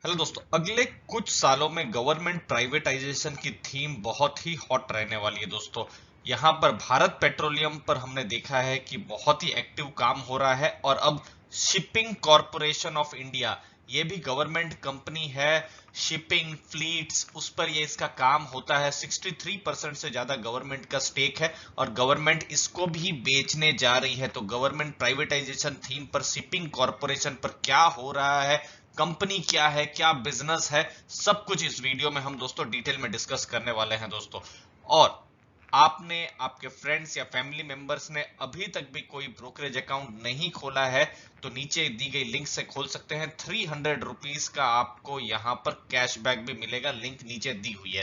Hello दोस्तों, अगले कुछ सालों में गवर्नमेंट प्राइवेटाइजेशन की थीम बहुत ही हॉट रहने वाली है दोस्तों। यहाँ पर भारत पेट्रोलियम पर हमने देखा है कि बहुत ही एक्टिव काम हो रहा है और अब शिपिंग कॉरपोरेशन ऑफ इंडिया, ये भी गवर्नमेंट कंपनी है। शिपिंग फ्लीट्स उस पर ये इसका काम होता है। 63% से ज्यादा गवर्नमेंट का स्टेक है और गवर्नमेंट इसको भी बेचने जा रही है। तो गवर्नमेंट प्राइवेटाइजेशन थीम पर शिपिंग कॉरपोरेशन पर क्या हो रहा है, कंपनी क्या है, क्या बिजनेस है, सब कुछ इस वीडियो में हम दोस्तों डिटेल में डिस्कस करने वाले हैं दोस्तों। और आपने, आपके फ्रेंड्स या फैमिली मेंबर्स ने अभी तक भी कोई ब्रोकरेज अकाउंट नहीं खोला है तो नीचे दी गई लिंक से खोल सकते हैं। 300 रुपीज का आपको यहाँ पर कैशबैक भी मिलेगा, लिंक नीचे दी हुई है।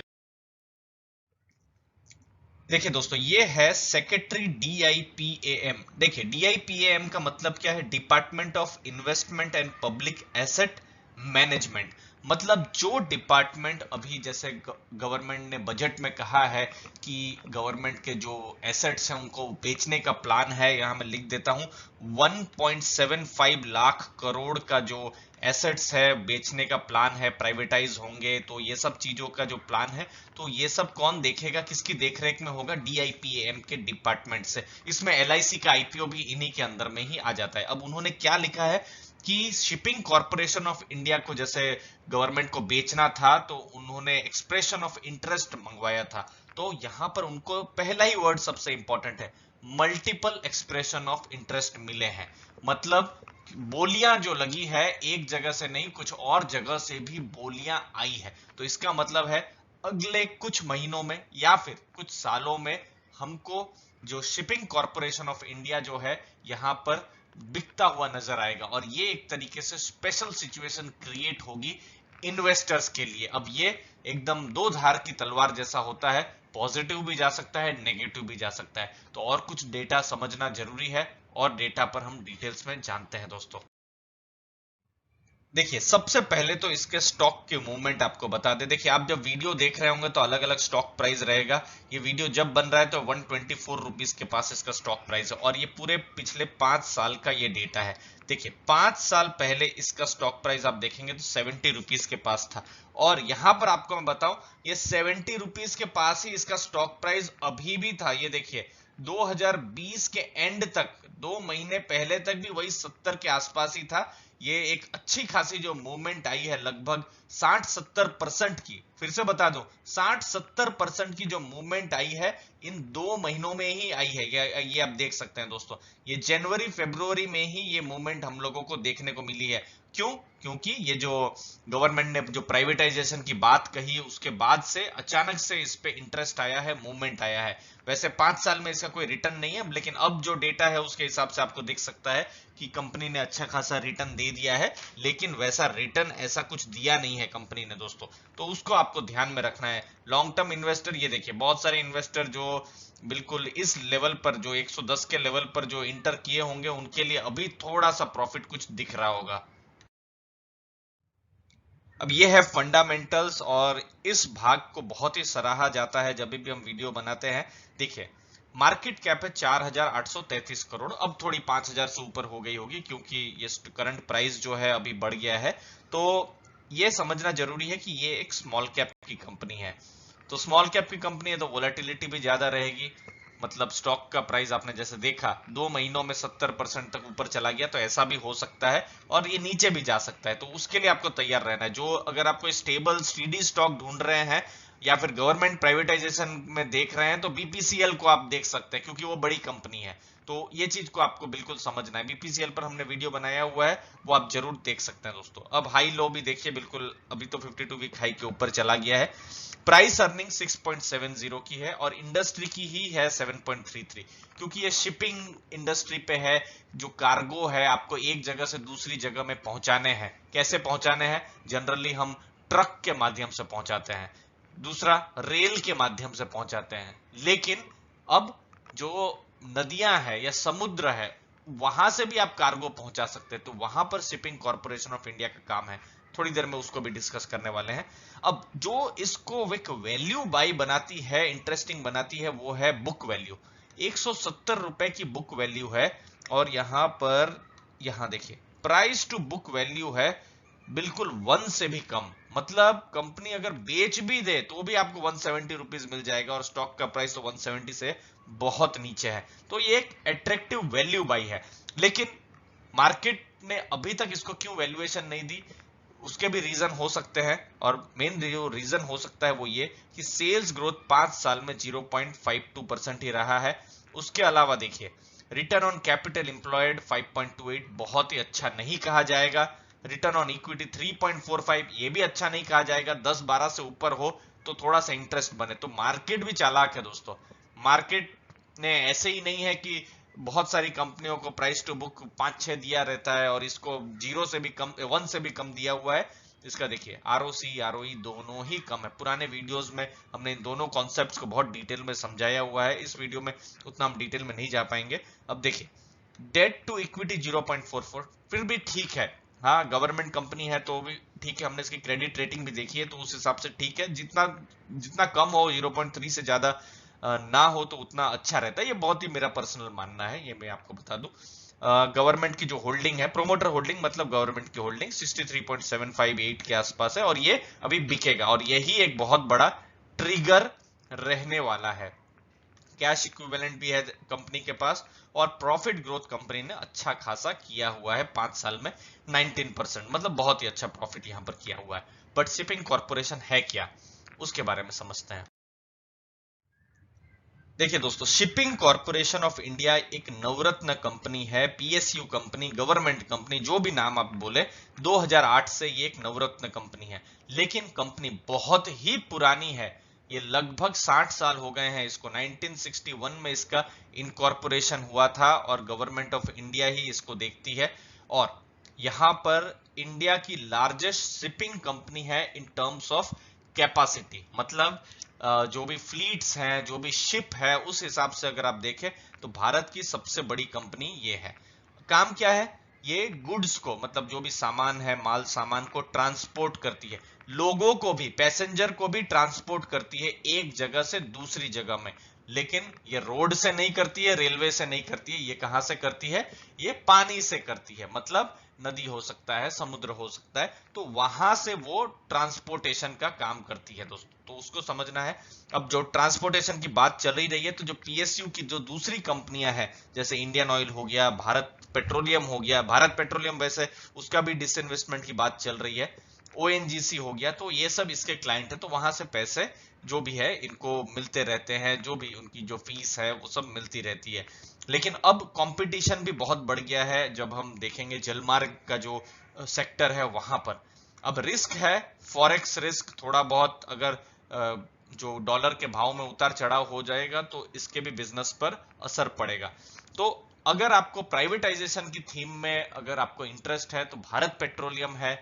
देखिए दोस्तों, ये है सेक्रेटरी डीआईपीएएम। देखिए डीआईपीएएम का मतलब क्या है? Department of investment and public asset management. मतलब जो डिपार्टमेंट अभी जैसे गवर्नमेंट ने बजट में कहा है कि गवर्नमेंट के जो एसेट्स हैं उनको बेचने का प्लान है, यहां मैं लिख देता हूं 1.75 लाख करोड़ का जो एसेट्स है बेचने का प्लान है, प्राइवेटाइज होंगे। तो ये सब चीजों का जो प्लान है, तो ये सब कौन देखेगा, किसकी देखरेख में होगा? डीआईपीएम के डिपार्टमेंट से। इसमें एलआईसी का आईपीओ भी इन्हीं के अंदर में ही आ जाता है। अब उन्होंने क्या लिखा है कि शिपिंग कॉरपोरेशन ऑफ इंडिया को जैसे गवर्नमेंट को बेचना था तो उन्होंने एक्सप्रेशन ऑफ इंटरेस्ट मंगवाया था। तो यहां पर उनको पहला ही वर्ड सबसे इंपॉर्टेंट है, मल्टीपल एक्सप्रेशन ऑफ इंटरेस्ट मिले हैं। मतलब बोलियां जो लगी है एक जगह से नहीं, कुछ और जगह से भी बोलियां आई है। तो इसका मतलब है अगले कुछ महीनों में या फिर कुछ सालों में हमको जो शिपिंग कॉरपोरेशन ऑफ इंडिया जो है यहां पर बिकता हुआ नजर आएगा। और ये एक तरीके से स्पेशल सिचुएशन क्रिएट होगी इन्वेस्टर्स के लिए। अब ये एकदम दो धार की तलवार जैसा होता है, पॉजिटिव भी जा सकता है, नेगेटिव भी जा सकता है। तो और कुछ डेटा समझना जरूरी है और डेटा पर हम डिटेल्स में जानते हैं दोस्तों। देखिए सबसे पहले तो इसके स्टॉक के मूवमेंट आपको बता दे। देखिए आप जब वीडियो देख रहे होंगे तो अलग अलग स्टॉक प्राइस रहेगा। ये वीडियो जब बन रहा है तो 124 रुपीज के पास इसका स्टॉक प्राइस है और ये पूरे पिछले 5 साल का ये डेटा है। देखिए 5 साल पहले इसका स्टॉक प्राइस आप देखेंगे तो 70 रुपीज के पास था। और यहां पर आपको मैं बताऊं, ये 70 रुपीज के पास ही इसका स्टॉक प्राइस अभी भी था। ये देखिए 2020 के एंड तक, 2 महीने पहले तक भी वही 70 के आसपास ही था। ये एक अच्छी खासी जो मूवमेंट आई है, लगभग 60-70% की, फिर से बता दो 60-70% की जो मूवमेंट आई है इन 2 महीनों में ही आई है। ये आप देख सकते हैं दोस्तों, ये जनवरी फरवरी में ही ये मूवमेंट हम लोगों को देखने को मिली है। क्यों? क्योंकि ये जो गवर्नमेंट ने जो प्राइवेटाइजेशन की बात कही उसके बाद से अचानक से इस पे इंटरेस्ट आया है, मूवमेंट आया है। वैसे 5 साल में इसका कोई रिटर्न नहीं है, लेकिन अब जो डेटा है उसके हिसाब से आपको दिख सकता है कि कंपनी ने अच्छा खासा रिटर्न दे दिया है। लेकिन वैसा रिटर्न ऐसा कुछ दिया नहीं है कंपनी ने दोस्तों, तो उसको आपको ध्यान में रखना है। लॉन्ग टर्म इन्वेस्टर, ये देखिए बहुत सारे इन्वेस्टर जो बिल्कुल इस लेवल पर, जो 110 के लेवल पर जो इंटर किए होंगे, उनके लिए अभी थोड़ा सा प्रॉफिट कुछ दिख रहा होगा। अब ये है फंडामेंटल्स और इस भाग को बहुत ही सराहा जाता है जब भी हम वीडियो बनाते हैं। देखिए मार्केट कैप है 4,833 करोड़। अब थोड़ी 5,000 से ऊपर हो गई होगी क्योंकि ये करंट प्राइस जो है अभी बढ़ गया है। तो ये समझना जरूरी है कि ये एक स्मॉल कैप की कंपनी है। तो स्मॉल कैप की कंपनी है तो वोलेटिलिटी भी ज्यादा रहेगी। मतलब स्टॉक का प्राइस आपने जैसे देखा 2 महीनों में 70% तक ऊपर चला गया, तो ऐसा भी हो सकता है और ये नीचे भी जा सकता है। तो उसके लिए आपको तैयार रहना है। जो अगर आप कोई स्टेबल स्टीडी स्टॉक ढूंढ रहे हैं या फिर गवर्नमेंट प्राइवेटाइजेशन में देख रहे हैं तो बीपीसीएल को आप देख सकते हैं क्योंकि वो बड़ी कंपनी है। तो ये चीज को आपको बिल्कुल समझना है। बीपीसीएल पर हमने वीडियो बनाया हुआ है, वो आप जरूर देख सकते हैं दोस्तों। अब हाई लो भी देखिए, बिल्कुल अभी तो 52 वीक हाई के ऊपर चला गया है। प्राइस अर्निंग 6.70 की है और इंडस्ट्री की ही है 7.33, क्योंकि ये शिपिंग इंडस्ट्री पे है। जो कार्गो है आपको एक जगह से दूसरी जगह में पहुंचाने हैं। कैसे पहुंचाने हैं? जनरली हम ट्रक के माध्यम से पहुंचाते हैं, दूसरा रेल के माध्यम से पहुंचाते हैं। लेकिन अब जो नदियां है या समुद्र है वहां से भी आप कार्गो पहुंचा सकते हैं। तो वहां पर शिपिंग कॉरपोरेशन ऑफ इंडिया का काम है। थोड़ी देर में उसको भी डिस्कस करने वाले हैं। अब जो इसको एक वैल्यू बाई बनाती है, इंटरेस्टिंग बनाती है, वो है बुक वैल्यू। 170 रुपए की बुक वैल्यू है। और यहां पर, यहां देखिए प्राइस टू बुक वैल्यू है बिल्कुल 1 से भी कम। मतलब कंपनी अगर बेच भी दे तो भी आपको 170 रुपीज मिल जाएगा और स्टॉक का प्राइस तो 170 से बहुत नीचे है। तो ये एक अट्रैक्टिव वैल्यू बाई है। लेकिन मार्केट ने अभी तक इसको क्यों वैल्यूएशन नहीं दी, उसके भी रीजन हो सकते हैं। और मेन जो रीजन हो सकता है वो ये कि सेल्स ग्रोथ 5 साल में 0.52% ही रहा है। उसके अलावा देखिए रिटर्न ऑन कैपिटल एम्प्लॉयड 5.28 बहुत ही अच्छा नहीं कहा जाएगा। रिटर्न ऑन इक्विटी 3.45 ये भी अच्छा नहीं कहा जाएगा। 10-12 से ऊपर हो तो थोड़ा सा इंटरेस्ट बने। तो मार्केट भी चालाक है दोस्तों। मार्केट ने ऐसे ही नहीं है कि बहुत सारी कंपनियों को प्राइस टू बुक 5-6 दिया रहता है और इसको 0 से भी कम 1 से भी कम दिया हुआ है। इसका देखिए आरओसी आरओई दोनों ही कम है। पुराने वीडियोस में हमने इन दोनों कॉन्सेप्ट्स को बहुत डिटेल में समझाया हुआ है। इस वीडियो में उतना हम डिटेल में नहीं जा पाएंगे। अब देखिए डेट टू इक्विटी 0.44 फिर भी ठीक है। हाँ गवर्नमेंट कंपनी है तो भी ठीक है। हमने इसकी क्रेडिट रेटिंग भी देखी है तो उस हिसाब से ठीक है। जितना जितना कम हो 0.3 से ज्यादा ना हो तो उतना अच्छा रहता है। ये बहुत ही मेरा पर्सनल मानना है, ये मैं आपको बता दूं। गवर्नमेंट की जो होल्डिंग है, प्रोमोटर होल्डिंग मतलब गवर्नमेंट की होल्डिंग 63.758 के आसपास है और ये अभी बिकेगा और यही एक बहुत बड़ा ट्रिगर रहने वाला है। कैश इक्विवेलेंट भी है कंपनी के पास और प्रॉफिट ग्रोथ कंपनी ने अच्छा खासा किया हुआ है 5 साल में 19%, मतलब बहुत ही अच्छा प्रॉफिट यहां पर किया हुआ है। बट शिपिंग कॉर्पोरेशन है क्या, उसके बारे में समझते हैं। देखिए दोस्तों, शिपिंग कॉर्पोरेशन ऑफ इंडिया एक नवरत्न कंपनी है। पीएसयू कंपनी, गवर्नमेंट कंपनी, जो भी नाम आप बोले, 2008 से ये एक नवरत्न कंपनी है। लेकिन कंपनी बहुत ही पुरानी है। ये लगभग 60 साल हो गए हैं इसको। 1961 में इसका इनकॉर्पोरेशन हुआ था और गवर्नमेंट ऑफ इंडिया ही इसको देखती है। और यहां पर इंडिया की लार्जेस्ट शिपिंग कंपनी है इन टर्म्स ऑफ कैपेसिटी। मतलब जो भी फ्लीट्स हैं, जो भी शिप है, उस हिसाब से अगर आप देखें तो भारत की सबसे बड़ी कंपनी ये है। काम क्या है, ये गुड्स को, मतलब जो भी सामान है, माल सामान को ट्रांसपोर्ट करती है। लोगों को भी, पैसेंजर को भी ट्रांसपोर्ट करती है एक जगह से दूसरी जगह में। लेकिन ये रोड से नहीं करती है, रेलवे से नहीं करती है। ये कहां से करती है, ये पानी से करती है। मतलब नदी हो सकता है, समुद्र हो सकता है, तो वहां से वो ट्रांसपोर्टेशन का काम करती है दोस्तों। तो उसको समझना है। अब जो ट्रांसपोर्टेशन की बात चल ही रही है तो जो पीएसयू की जो दूसरी कंपनियां हैं, जैसे इंडियन ऑयल हो गया, भारत पेट्रोलियम हो गया, भारत पेट्रोलियम वैसे उसका भी डिसइन्वेस्टमेंट की बात चल रही है, ओएनजीसी हो गया, तो ये सब इसके क्लाइंट है। तो वहां से पैसे जो भी है इनको मिलते रहते हैं, जो भी उनकी जो फीस है वो सब मिलती रहती है। लेकिन अब कंपटीशन भी बहुत बढ़ गया है। जब हम देखेंगे जलमार्ग का जो सेक्टर है वहां पर अब रिस्क है, फॉरेक्स रिस्क थोड़ा बहुत। अगर जो डॉलर के भाव में उतार चढ़ाव हो जाएगा तो इसके भी बिजनेस पर असर पड़ेगा। तो अगर आपको प्राइवेटाइजेशन की थीम में अगर आपको इंटरेस्ट है तो भारत पेट्रोलियम है,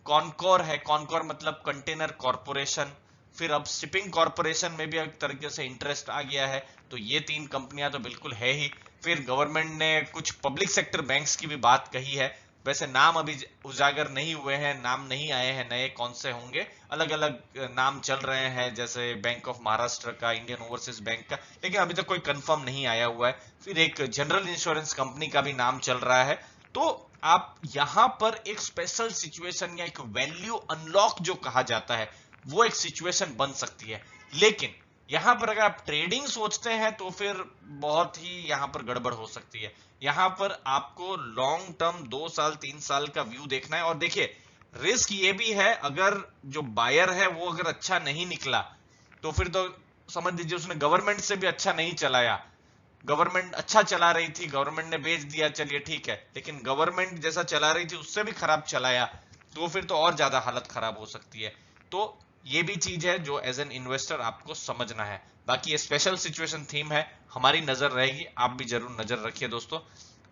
कॉनकोर है, कॉनकोर मतलब कंटेनर कॉर्पोरेशन, फिर अब शिपिंग कॉर्पोरेशन में भी एक तरीके से इंटरेस्ट आ गया है। तो ये 3 कंपनियां तो बिल्कुल है ही। फिर गवर्नमेंट ने कुछ पब्लिक सेक्टर बैंक्स की भी बात कही है। वैसे नाम अभी उजागर नहीं हुए हैं, नाम नहीं आए हैं नए, कौन से होंगे, अलग अलग नाम चल रहे हैं, जैसे बैंक ऑफ महाराष्ट्र का, इंडियन ओवरसीज बैंक का, लेकिन अभी तक कोई कंफर्म नहीं आया हुआ है। फिर एक जनरल इंश्योरेंस कंपनी का भी नाम चल रहा है। तो आप यहां पर एक स्पेशल सिचुएशन या एक वैल्यू अनलॉक जो कहा जाता है वो एक सिचुएशन बन सकती है। लेकिन यहां पर अगर आप ट्रेडिंग सोचते हैं तो फिर बहुत ही यहां पर गड़बड़ हो सकती है। यहां पर आपको लॉन्ग टर्म 2 साल 3 साल का व्यू देखना है। और देखिए रिस्क ये भी है, अगर जो बायर है वो अगर अच्छा नहीं निकला तो फिर तो समझ लीजिए उसने गवर्नमेंट से भी अच्छा नहीं चलाया। गवर्नमेंट अच्छा चला रही थी, गवर्नमेंट ने बेच दिया, चलिए ठीक है, लेकिन गवर्नमेंट जैसा चला रही थी उससे भी खराब चलाया तो फिर तो और ज्यादा हालत खराब हो सकती है। तो ये भी चीज है जो एज एन इन्वेस्टर आपको समझना है। बाकी ये स्पेशल सिचुएशन थीम है, हमारी नजर रहेगी, आप भी जरूर नजर रखिए दोस्तों।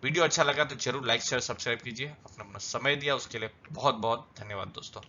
वीडियो अच्छा लगा तो जरूर लाइक शेयर सब्सक्राइब कीजिए। अपना समय दिया उसके लिए बहुत बहुत धन्यवाद दोस्तों।